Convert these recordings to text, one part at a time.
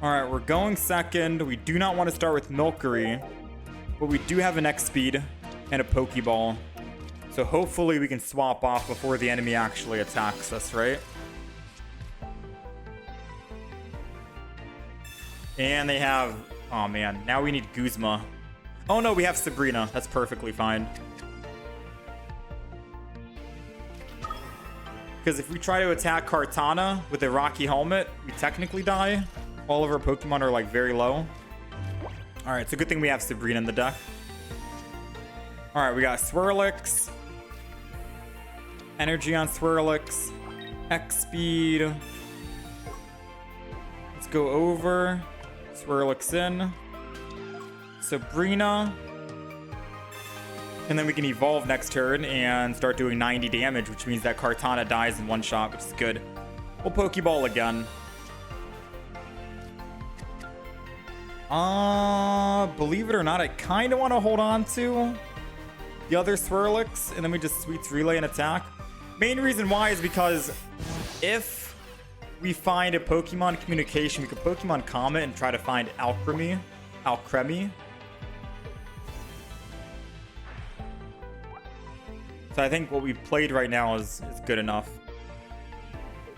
All right, we're going second. We do not want to start with Milcery, but we do have an X speed and a Pokeball. So hopefully we can swap off before the enemy actually attacks us, right? And they have... Oh, man. Now we need Guzma. Oh, no. We have Sabrina. That's perfectly fine. Because if we try to attack Kartana with a Rocky Helmet, we technically die. All of our Pokemon are, like, very low. All right. So good thing we have Sabrina in the deck. All right. We got Swirlix. Energy on Swirlix. X speed. Let's go over. Swirlix in. Sabrina. And then we can evolve next turn and start doing 90 damage, which means that Kartana dies in one shot, which is good. We'll Pokeball again. Believe it or not, I kind of want to hold on to the other Swirlix, and then we just Sweets Relay and attack. Main reason why is because if we find a Pokemon communication, we can Pokemon Comet and try to find Alcremie. So I think what we've played right now is good enough.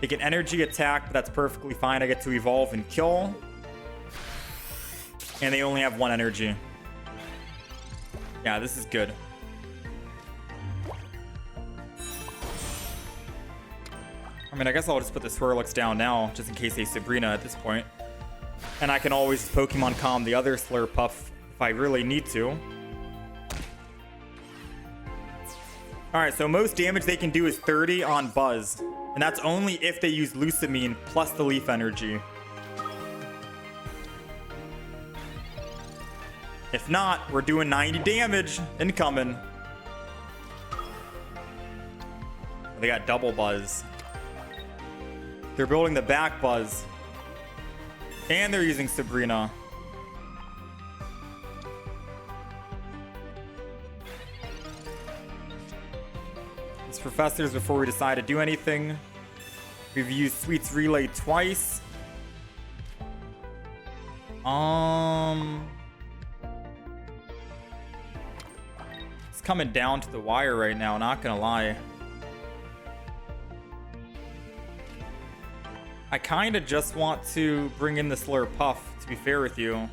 They can energy attack, but that's perfectly fine. I get to evolve and kill. And they only have one energy. Yeah, this is good. I mean, I guess I'll just put the Swirlix down now, just in case they Sabrina at this point. And I can always Pokemon Calm the other Slurpuff if I really need to. Alright, so most damage they can do is 30 on Buzz. And that's only if they use Lusamine plus the Leaf Energy. If not, we're doing 90 damage incoming. They got double Buzz. They're building the back Buzz. And they're using Sabrina. It's Professors before we decide to do anything. We've used Sweets Relay twice. It's coming down to the wire right now, not gonna lie. I kind of just want to bring in the Slurpuff, to be fair with you.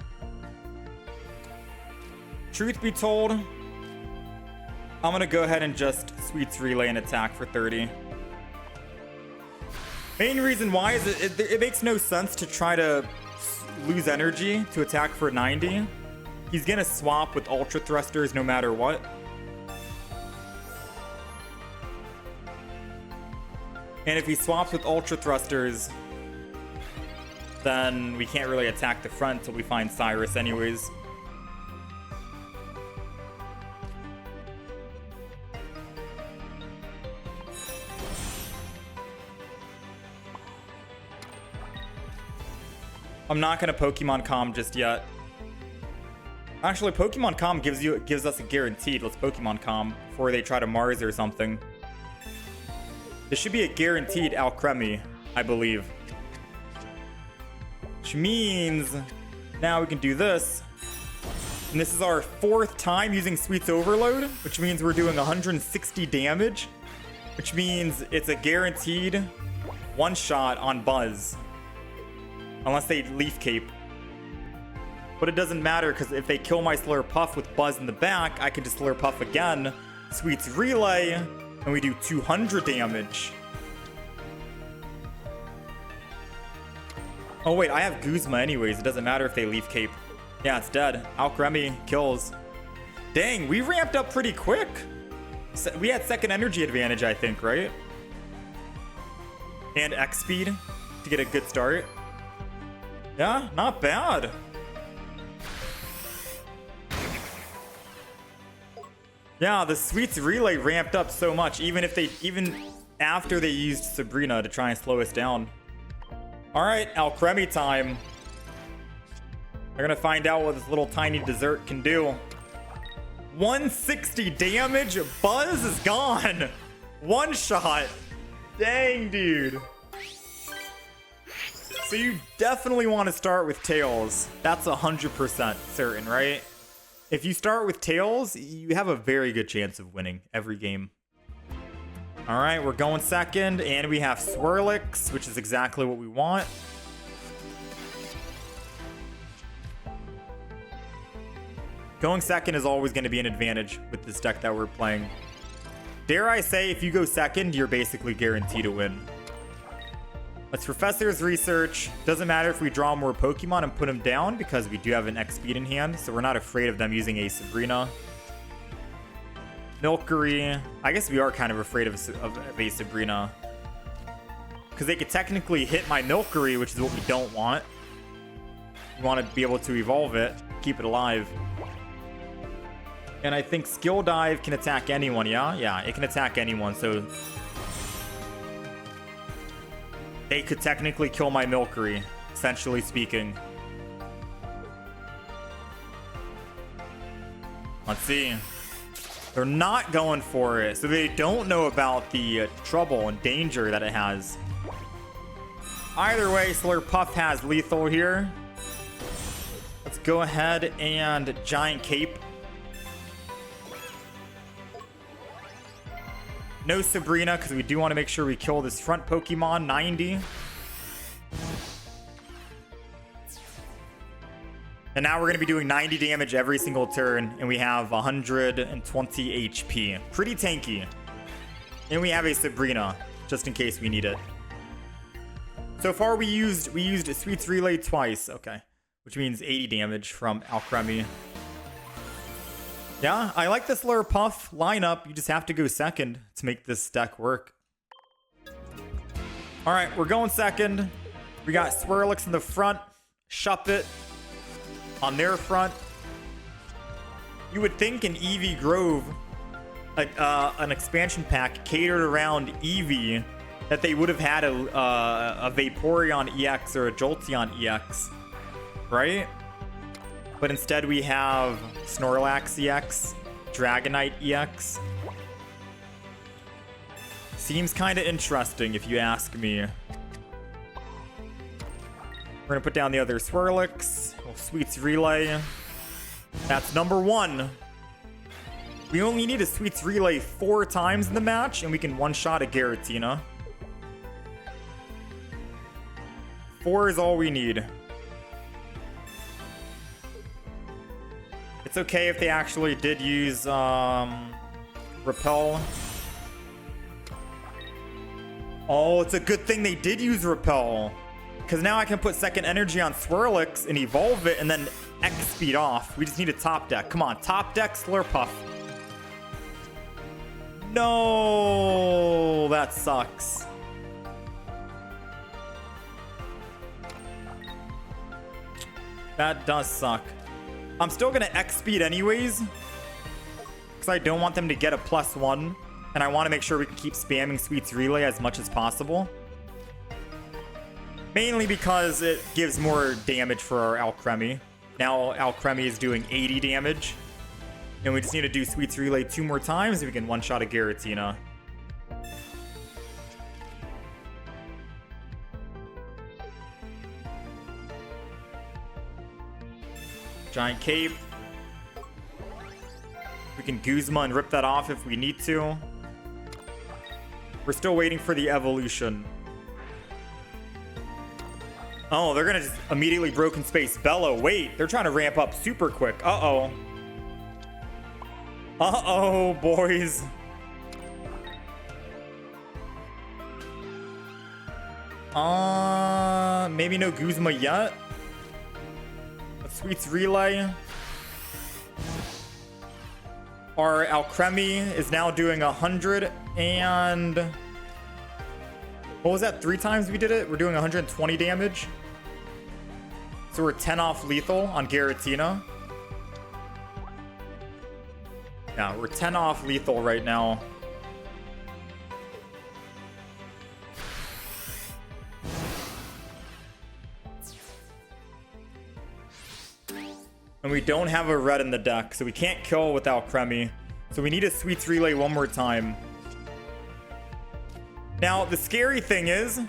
Truth be told, I'm going to go ahead and just Sweets Relay and attack for 30. Main reason why is it makes no sense to try to lose energy to attack for 90. He's going to swap with Ultra Thrusters no matter what. And if he swaps with Ultra Thrusters, then we can't really attack the front until we find Cyrus anyways. I'm not gonna Pokemon Calm just yet. Actually, Pokemon Calm gives us a guaranteed. Let's Pokemon Calm before they try to Mars or something. This should be a guaranteed Alcremie, I believe. Which means now we can do this. And this is our 4th time using Sweets Overload, which means we're doing 160 damage, which means it's a guaranteed one-shot on Buzz. Unless they Leaf Cape. But it doesn't matter, because if they kill my Slurpuff with Buzz in the back, I can just Slurpuff again, Sweets Relay, and we do 200 damage. Oh wait, I have Guzma anyways. It doesn't matter if they Leaf Cape. Yeah, it's dead. Alcremie kills. Dang, we ramped up pretty quick. We had second energy advantage, I think, right? And X speed to get a good start. Yeah, not bad. Yeah, the Sweets Relay ramped up so much, even after they used Sabrina to try and slow us down. All right, Alcremie time. We're gonna find out what this little tiny dessert can do. 160 damage. Buzz is gone. One shot. Dang, dude. So you definitely want to start with Tails. That's 100% certain, right? If you start with Tails, you have a very good chance of winning every game. All right, we're going second, and we have Swirlix, which is exactly what we want. Going second is always going to be an advantage with this deck that we're playing. Dare I say, if you go second, you're basically guaranteed to win. Let's Professor's Research. Doesn't matter if we draw more Pokemon and put them down because we do have an X-Speed in hand, so we're not afraid of them using a Sabrina. Milcery. I guess we are kind of afraid of a Sabrina, because they could technically hit my Milcery, which is what we don't want. We want to be able to evolve it, keep it alive. And I think Skill Dive can attack anyone, yeah? Yeah, it can attack anyone, so they could technically kill my Milcery, essentially speaking. Let's see. They're not going for it, so they don't know about the trouble and danger that it has. Either way, Slurpuff has lethal here. Let's go ahead and Giant Cape. No Sabrina, because we do want to make sure we kill this front Pokemon. 90. And now we're going to be doing 90 damage every single turn, and we have 120 HP. Pretty tanky. And we have a Sabrina, just in case we need it. So far we used Sweets Relay twice. Okay. Which means 80 damage from Alcremie. Yeah, I like this Slurpuff lineup. You just have to go second to make this deck work. All right, we're going second. We got Swirlix in the front, Shuppet on their front. You would think in Eevee Grove, an expansion pack catered around Eevee, that they would have had a Vaporeon EX or a Jolteon EX, right? But instead we have Snorlax EX, Dragonite EX. Seems kind of interesting if you ask me. We're gonna put down the other Swirlix. Well, Sweets Relay. That's number 1. We only need a Sweets Relay 4 times in the match, and we can one-shot a Giratina. 4 is all we need. It's okay if they actually did use Repel. Oh, it's a good thing they did use Repel, because now I can put second energy on Swirlix and evolve it and then X-Speed off. We just need a top deck. Come on, top deck Slurpuff. No, that sucks. That does suck. I'm still going to X-Speed anyways, because I don't want them to get a +1, and I want to make sure we can keep spamming Sweets Relay as much as possible. Mainly because it gives more damage for our Alcremie. Now Alcremie is doing 80 damage, and we just need to do Sweets Relay 2 more times, and we can one-shot a Giratina. Giant Cape. We can Guzma and rip that off if we need to. We're still waiting for the evolution. Oh, they're gonna just immediately Broken Space Bellow. Wait, they're trying to ramp up super quick. Uh-oh. Uh-oh, boys. Maybe no Guzma yet. Sweets Relay. Our Alcremie is now doing 100 and... what was that? 3 times we did it? We're doing 120 damage. So we're 10 off lethal on Giratina. Yeah, we're 10 off lethal right now. And we don't have a red in the deck, so we can't kill with Alcremie. So we need a Sweets Relay one more time. Now, the scary thing is,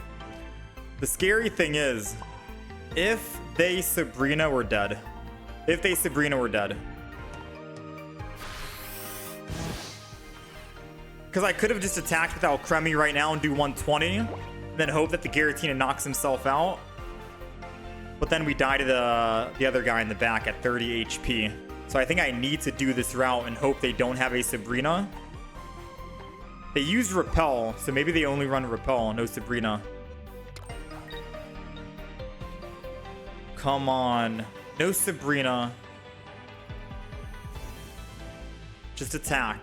If they Sabrina, we're dead. If they Sabrina, we're dead. Because I could have just attacked with Alcremie right now and do 120. And then hope that the Giratina knocks himself out. But then we die to the other guy in the back at 30 HP. So I think I need to do this route and hope they don't have a Sabrina. They used Repel, so maybe they only run Repel, no Sabrina. Come on. No Sabrina. Just attack.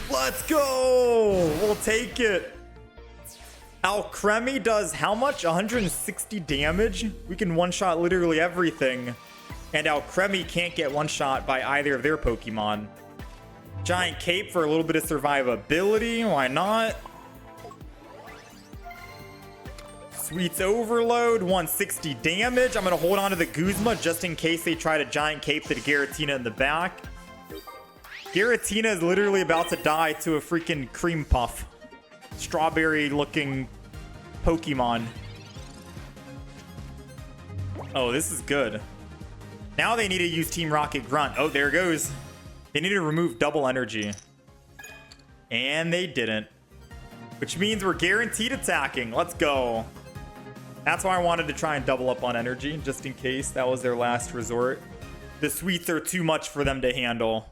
Let's go! We'll take it. Alcremie does how much? 160 damage? We can one-shot literally everything. And Alcremie can't get one-shot by either of their Pokemon. Giant Cape for a little bit of survivability. Why not? Sweets Overload, 160 damage. I'm going to hold on to the Guzma just in case they try to Giant Cape the Giratina in the back. Giratina is literally about to die to a freaking Cream Puff. Strawberry-looking Pokemon. Oh, this is good. Now they need to use Team Rocket Grunt. Oh, there it goes. They need to remove double energy. And they didn't. Which means we're guaranteed attacking. Let's go. That's why I wanted to try and double up on energy, just in case that was their last resort. The sweets are too much for them to handle.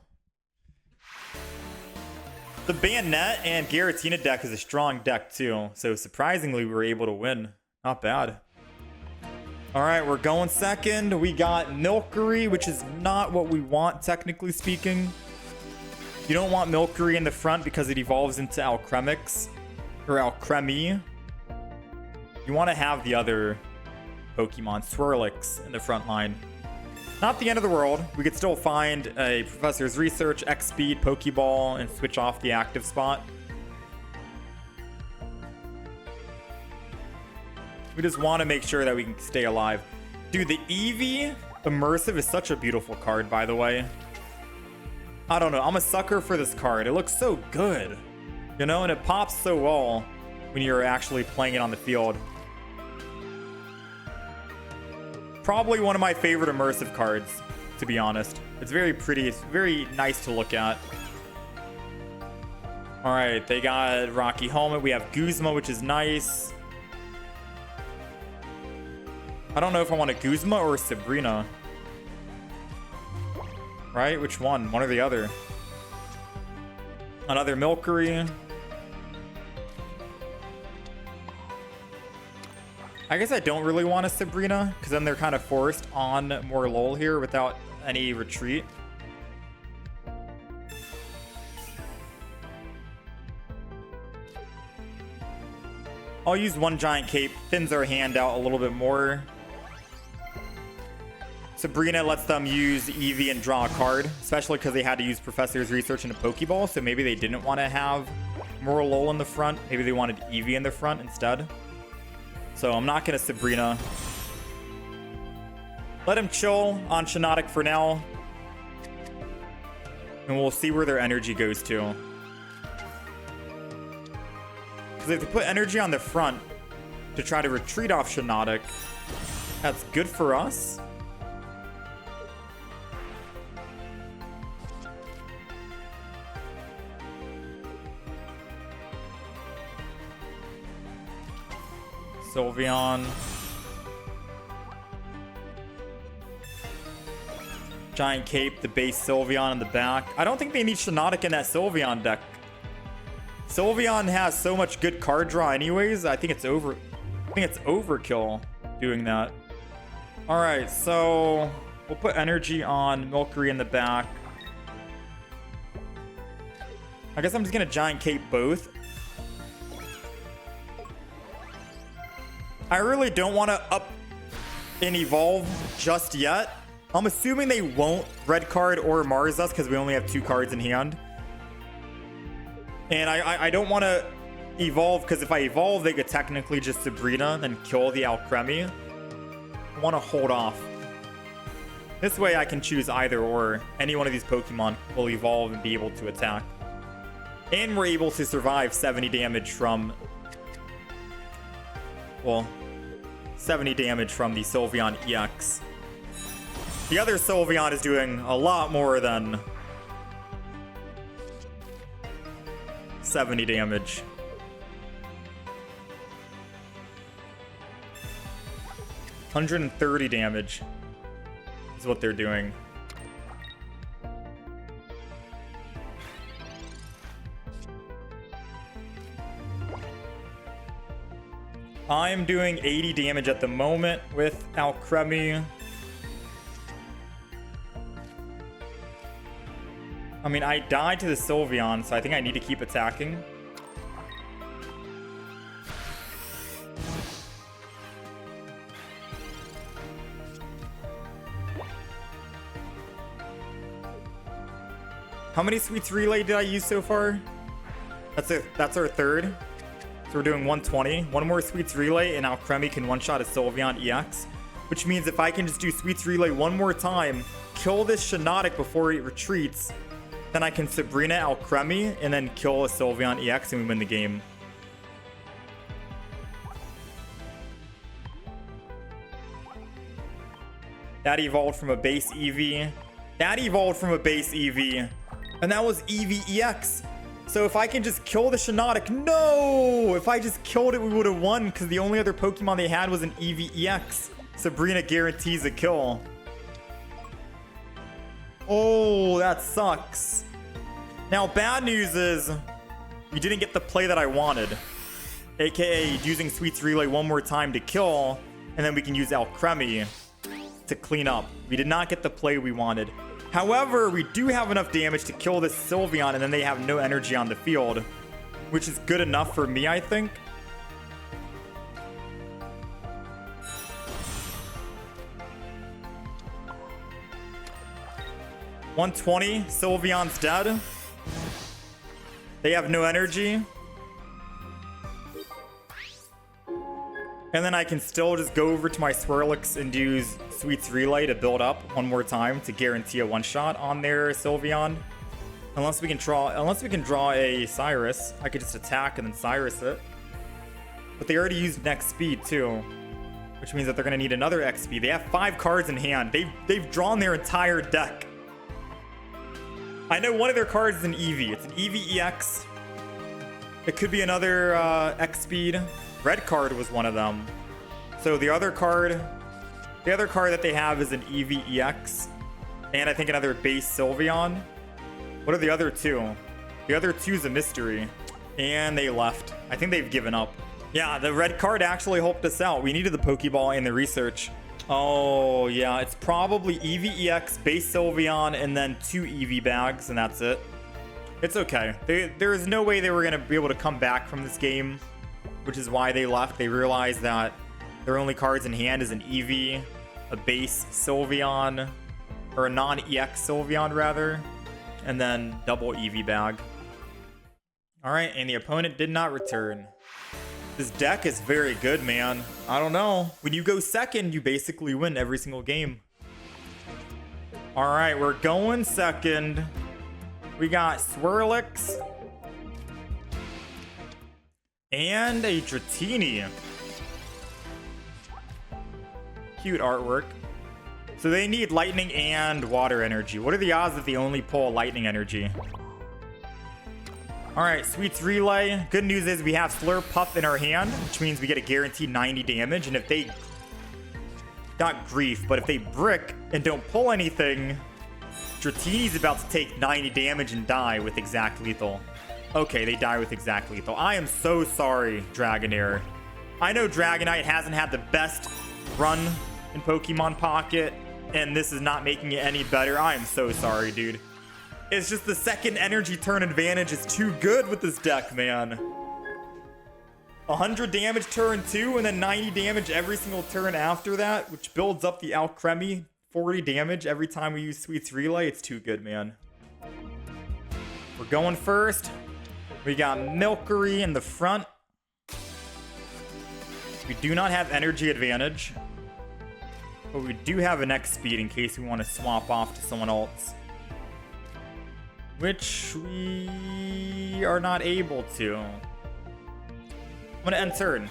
The Bayonet and Giratina deck is a strong deck too. So surprisingly, we were able to win. Not bad. All right, we're going second. We got Milcery, which is not what we want, technically speaking. You don't want Milcery in the front because it evolves into Alcremix or Alcremie. You want to have the other Pokemon, Swirlix, in the front line. Not the end of the world. We could still find a Professor's Research, X-Speed, Pokeball, and switch off the active spot. We just want to make sure that we can stay alive. Dude, the Eevee Immersive is such a beautiful card, by the way. I don't know. I'm a sucker for this card. It looks so good. You know, and it pops so well when you're actually playing it on the field. Probably one of my favorite immersive cards, to be honest. It's very pretty. It's very nice to look at. All right, they got Rocky Helmet. We have Guzma, which is nice. I don't know if I want a Guzma or a Sabrina. Right? Which one? One or the other. Another Milcery. I guess I don't really want a Sabrina, because then they're kind of forced on more LOL here without any retreat. I'll use one Giant Cape, thins our hand out a little bit more. Sabrina lets them use Eevee and draw a card, especially because they had to use Professor's Research and a Pokeball, so maybe they didn't want to have more LOL in the front. Maybe they wanted Eevee in the front instead. So I'm not going to Sabrina. Let him chill on Shiinotic for now. And we'll see where their energy goes to. Because if they put energy on the front to try to retreat off Shiinotic, that's good for us. Sylveon. Giant Cape, the base Sylveon in the back. I don't think they need Shiinotic in that Sylveon deck. Sylveon has so much good card draw anyways. I think it's overkill doing that. All right, so we'll put energy on Milcery in the back. I guess I'm just gonna Giant Cape both. I really don't want to up and evolve just yet. I'm assuming they won't red card or Mars us because we only have 2 cards in hand. And I don't want to evolve because if I evolve, they could technically just Sabrina and kill the Alcremie. I want to hold off. This way I can choose either or. Any one of these Pokemon will evolve and be able to attack. And we're able to survive 70 damage from... Well, 70 damage from the Sylveon EX. The other Sylveon is doing a lot more than 70 damage. $130 damage is what they're doing. I'm doing 80 damage at the moment with Alcremie. I mean, I died to the Sylveon, so I think I need to keep attacking. How many Sweets Relay did I use so far? That's our third. So we're doing 120. One more Sweets Relay and Alcremie can one-shot a Sylveon EX. Which means if I can just do Sweets Relay one more time, kill this Shiinotic before it retreats, then I can Sabrina Alcremie and then kill a Sylveon EX and we win the game. That evolved from a base Eevee. That evolved from a base Eevee. And that was Eevee EX. So if I can just kill the Shiinotic, no! If I just killed it, we would have won because the only other Pokemon they had was an Eevee EX. Sabrina guarantees a kill. Oh, that sucks. Now, bad news is we didn't get the play that I wanted. AKA using Sweets Relay one more time to kill, and then we can use Alcremie to clean up. We did not get the play we wanted. However, we do have enough damage to kill this Sylveon, and then they have no energy on the field, which is good enough for me, I think. $120, Sylveon's dead. They have no energy. And then I can still just go over to my Swirlix and use Sweets Relay to build up one more time to guarantee a one-shot on their Sylveon. Unless we can draw a Cyrus. I could just attack and then Cyrus it. But they already used next speed too, which means that they're gonna need another X speed. They have 5 cards in hand. They've drawn their entire deck. I know one of their cards is an Eevee. It's an Eevee EX. It could be another X speed. Red card was one of them. So the other card that they have is an Eevee EX. And I think another base Sylveon. What are the other two? The other two is a mystery. And they left. I think they've given up. Yeah, the red card actually helped us out. We needed the Pokeball and the research. Oh, yeah. It's probably Eevee EX, base Sylveon, and then 2 Eevee bags, and that's it. It's okay. There is no way they were going to be able to come back from this game, which is why they left. They realized that their only cards in hand is an Eevee, a base Sylveon, or a non-EX Sylveon, rather, and then double Eevee bag. All right, and the opponent did not return. This deck is very good, man. I don't know. When you go second, you basically win every single game. All right, we're going second. We got Swirlix and a Dratini. Cute artwork. So they need lightning and water energy. What are the odds that they only pull lightning energy? All right, Sweets Relay. Good news is we have Slurpuff in our hand, which means we get a guaranteed 90 damage. And if they... Not grief, but if they brick and don't pull anything, Dratini's about to take 90 damage and die with exact lethal. Okay, they die with exact lethal. I am so sorry, Dragonair. I know Dragonite hasn't had the best run in Pokemon Pocket, and this is not making it any better. I am so sorry, dude. It's just the second energy turn advantage is too good with this deck, man. 100 damage turn 2 and then 90 damage every single turn after that, which builds up the Alcremie 40 damage every time we use Sweets Relay. It's too good, man. We're going first. We got Milcery in the front. We do not have energy advantage, but we do have an X speed in case we want to swap off to someone else, which we are not able to. I'm gonna end turn.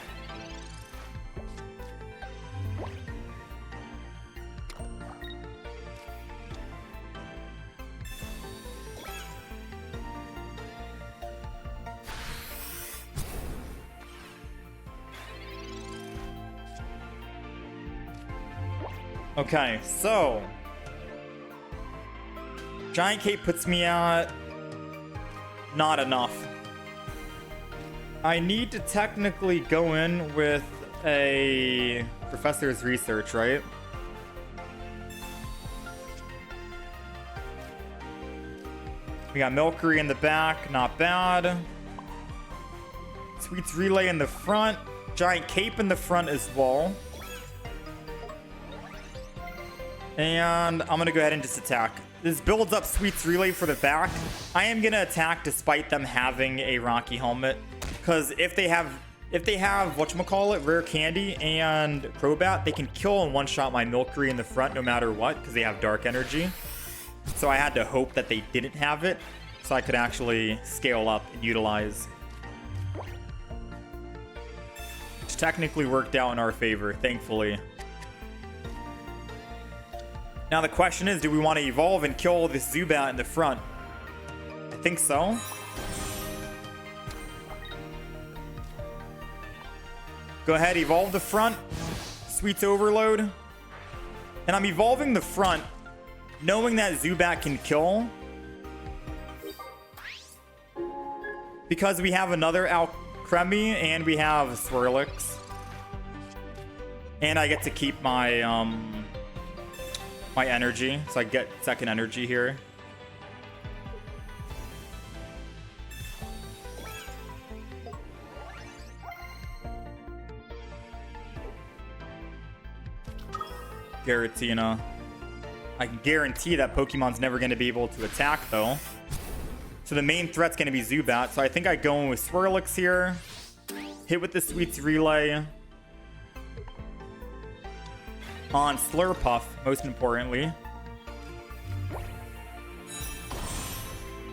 Okay, so Giant Cape puts me at not enough. I need to technically go in with a Professor's Research, right? We got Milcery in the back, not bad. Sweets Relay in the front. Giant Cape in the front as well. And I'm going to go ahead and just attack. This builds up Sweets Relay for the back. I am going to attack despite them having a Rocky Helmet. Because if they have whatchamacallit, Rare Candy and Crobat, they can kill and one-shot my Milcery in the front no matter what, because they have Dark Energy. So I had to hope that they didn't have it, so I could actually scale up and utilize. Which technically worked out in our favor, thankfully. Now the question is, do we want to evolve and kill this Zubat in the front? I think so. Go ahead, evolve the front. Sweets Overload. And I'm evolving the front, knowing that Zubat can kill. Because we have another Alcremie and we have Swirlix. And I get to keep my my energy, so I get second energy here. Giratina. I can guarantee that Pokemon's never going to be able to attack, though. So the main threat's going to be Zubat. So I think I go in with Swirlix here. Hit with the Sweets Relay. On Slurpuff, most importantly.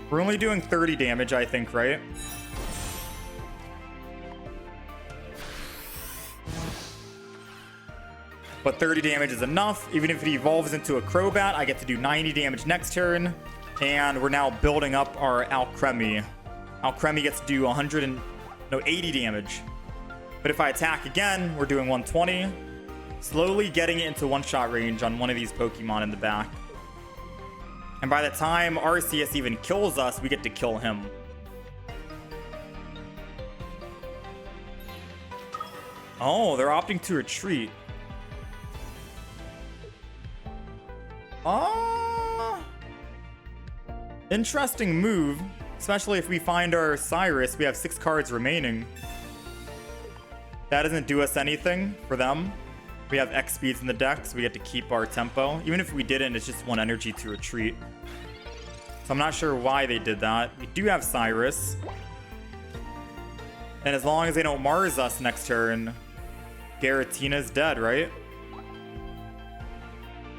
We're only doing 30 damage, I think, right? But 30 damage is enough. Even if it evolves into a Crobat, I get to do 90 damage next turn. And we're now building up our Alcremie. Alcremie gets to do 80 damage. But if I attack again, we're doing 120. Slowly getting it into one-shot range on one of these Pokemon in the back. And by the time Arceus even kills us, we get to kill him. Oh, they're opting to retreat. Interesting move, especially if we find our Cyrus. We have 6 cards remaining. That doesn't do us anything for them. We have X speeds in the deck, so we get to keep our tempo. Even if we didn't, it's just 1 energy to retreat. So I'm not sure why they did that. We do have Cyrus. And as long as they don't Mars us next turn, Giratina's dead, right?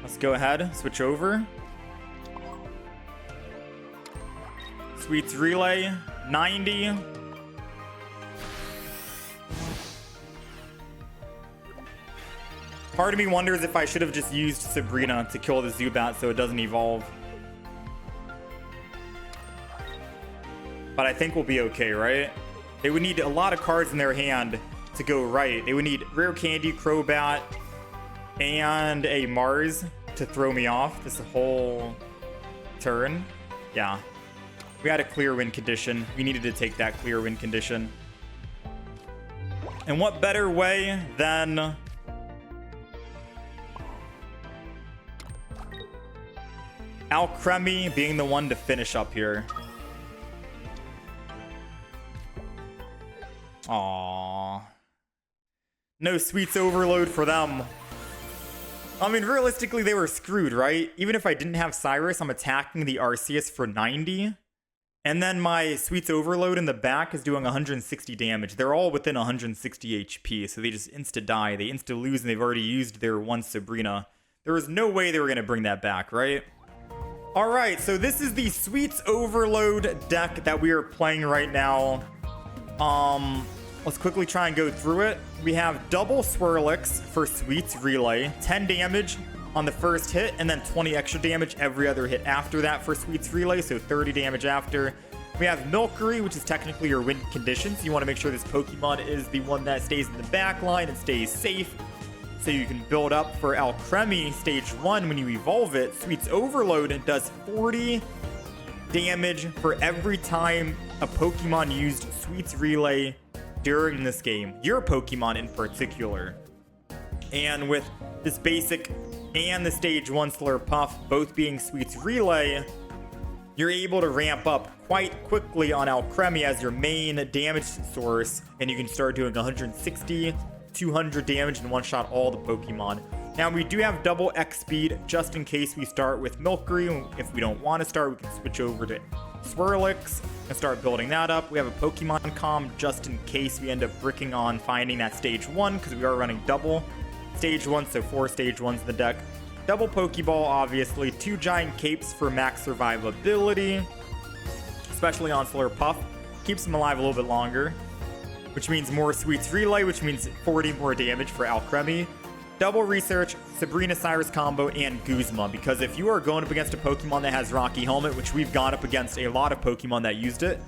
Let's go ahead, switch over. Sweets Relay, 90. Part of me wonders if I should have just used Sabrina to kill the Zubat so it doesn't evolve. But I think we'll be okay, right? They would need a lot of cards in their hand to go right. They would need Rare Candy, Crobat, and a Mars to throw me off this whole turn. Yeah. We had a clear win condition. We needed to take that clear win condition. And what better way than Alcremie being the one to finish up here. Aww. No Sweets Overload for them. I mean, realistically, they were screwed, right? Even if I didn't have Cyrus, I'm attacking the Arceus for 90. And then my Sweets Overload in the back is doing 160 damage. They're all within 160 HP, so they just insta-die. They insta-lose, and they've already used their one Sabrina. There was no way they were going to bring that back, right? Alright, so this is the Sweets Overload deck that we are playing right now. Let's quickly try and go through it. We have double Swirlix for Sweets Relay, 10 damage on the first hit, and then 20 extra damage every other hit after that for Sweets Relay, so 30 damage after. We have Milcery, which is technically your win condition, so you want to make sure this Pokemon is the one that stays in the back line and stays safe. so you can build up for Alcremie stage 1 when you evolve it. Sweets Overload does 40 damage for every time a Pokemon used Sweets Relay during this game, your Pokemon in particular. And with this basic and the stage 1 Slurpuff both being Sweets Relay, you're able to ramp up quite quickly on Alcremie as your main damage source, and you can start doing 160, 200 damage and one-shot all the Pokemon. Now, we do have double X speed just in case we start with Milcery. If we don't want to start, we can switch over to Swirlix and start building that up. We have a Pokemon Calm just in case we end up bricking on finding that stage 1, because we are running double stage 1, so 4 stage 1s in the deck. Double Pokeball, obviously. 2 Giant Capes for max survivability, especially on Slurpuff. Keeps him alive a little bit longer, which means more Sweets Relay, which means 40 more damage for Alcremie. Double Research, Sabrina Cyrus combo, and Guzma, because if you are going up against a Pokemon that has Rocky Helmet, which we've gone up against a lot of Pokemon that used it,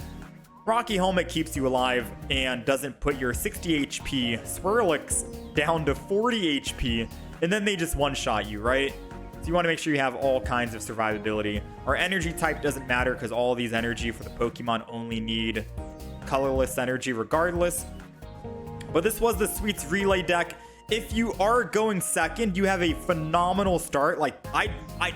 Rocky Helmet keeps you alive and doesn't put your 60 HP Swirlix down to 40 HP, and then they just one-shot you, right? So you want to make sure you have all kinds of survivability. Our energy type doesn't matter because all of these energy for the Pokemon only need colorless energy regardless. But this was the Sweets Relay deck. If you are going second, you have a phenomenal start. Like, I'd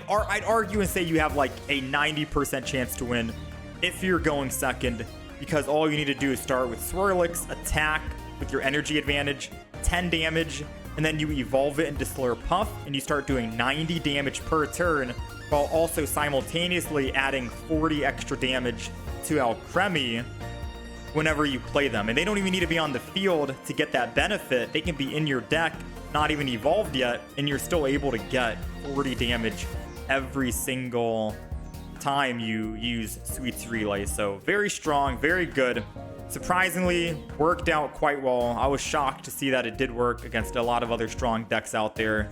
argue and say you have like a 90% chance to win if you're going second, because all you need to do is start with Swirlix, attack with your energy advantage, 10 damage, and then you evolve it into Slurpuff, and you start doing 90 damage per turn, while also simultaneously adding 40 extra damage to Alcremie whenever you play them. And they don't even need to be on the field to get that benefit. They can be in your deck, not even evolved yet, and you're still able to get 40 damage every single time you use Sweets Relay. So very strong, very good. Surprisingly, worked out quite well. I was shocked to see that it did work against a lot of other strong decks out there.